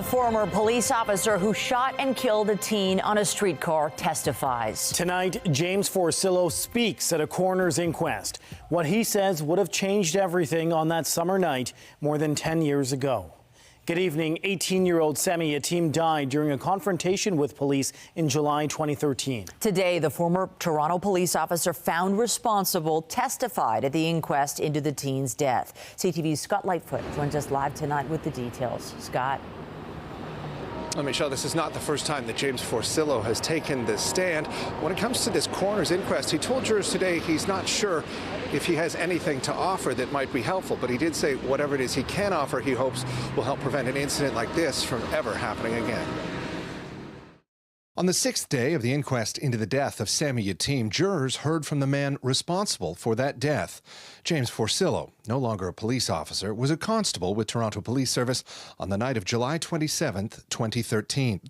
A former police officer who shot and killed a teen on a streetcar testifies. Tonight, James Forcillo speaks at a coroner's inquest. What he says would have changed everything on that summer night more than 10 years ago. Good evening. 18-year-old Sammy Yatim died during a confrontation with police in July 2013. Today, the former Toronto police officer found responsible testified at the inquest into the teen's death. CTV's Scott Lightfoot joins us live tonight with the details. Scott. Well, Michelle, this is not the first time that James Forcillo has taken the stand. When it comes to this coroner's inquest, he told jurors today he's not sure if he has anything to offer that might be helpful, but he did say whatever it is he can offer, he hopes will help prevent an incident like this from ever happening again. On the sixth day of the inquest into the death of Sammy Yatim, jurors heard from the man responsible for that death. James Forcillo, no longer a police officer, was a constable with Toronto Police Service on the night of July 27, 2013.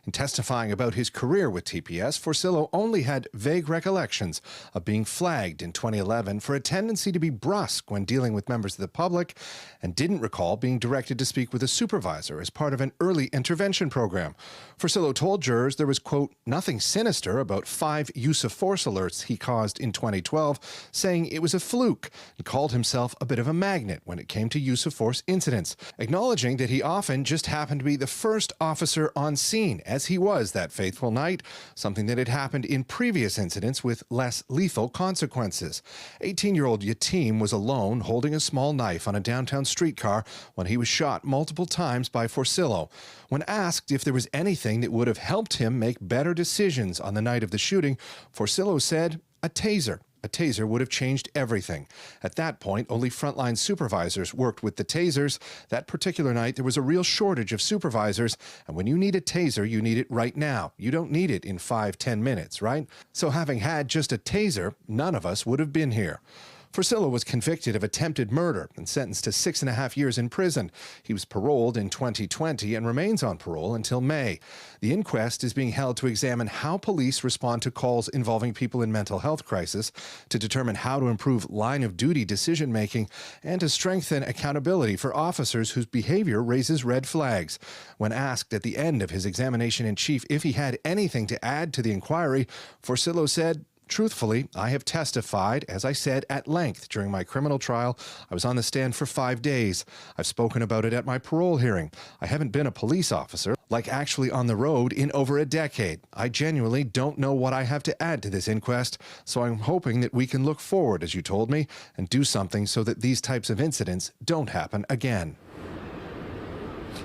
In testifying about his career with TPS, Forcillo only had vague recollections of being flagged in 2011 for a tendency to be brusque when dealing with members of the public, and didn't recall being directed to speak with a supervisor as part of an early intervention program. Forcillo told jurors there was, quote, nothing sinister about 5 use of force alerts he caused in 2012, saying it was a fluke, and called himself a bit of a magnet when it came to use of force incidents, acknowledging that he often just happened to be the first officer on scene, as he was that fateful night, something that had happened in previous incidents with less lethal consequences. 18-year-old Yatim was alone holding a small knife on a downtown streetcar when he was shot multiple times by Forcillo. When asked if there was anything that would have helped him make better decisions on the night of the shooting, Forcillo said, a taser. A taser would have changed everything. At that point, only frontline supervisors worked with the tasers. That particular night, there was a real shortage of supervisors, and when you need a taser, you need it right now. You don't need it in 5-10 minutes, right? So having had just a taser, none of us would have been here. Forcillo was convicted of attempted murder and sentenced to 6.5 years in prison. He was paroled in 2020 and remains on parole until May. The inquest is being held to examine how police respond to calls involving people in mental health crisis, to determine how to improve line-of-duty decision-making, and to strengthen accountability for officers whose behavior raises red flags. When asked at the end of his examination-in-chief if he had anything to add to the inquiry, Forcillo said, truthfully, I have testified, as I said, at length during my criminal trial. I was on the stand for 5 days. I've spoken about it at my parole hearing. I haven't been a police officer, like actually on the road, in over a decade. I genuinely don't know what I have to add to this inquest, so I'm hoping that we can look forward, as you told me, and do something so that these types of incidents don't happen again.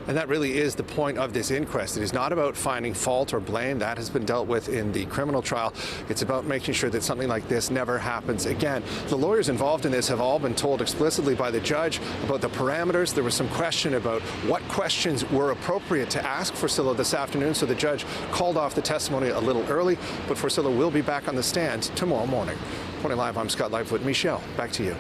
And that really is the point of this inquest. It is not about finding fault or blame. That has been dealt with in the criminal trial. It's about making sure that something like this never happens again. The lawyers involved in this have all been told explicitly by the judge about the parameters. There was some question about what questions were appropriate to ask Forcillo this afternoon, so the judge called off the testimony a little early, but Forcillo will be back on the stand tomorrow morning. Reporting live, I'm Scott Lightfoot. Michelle, back to you.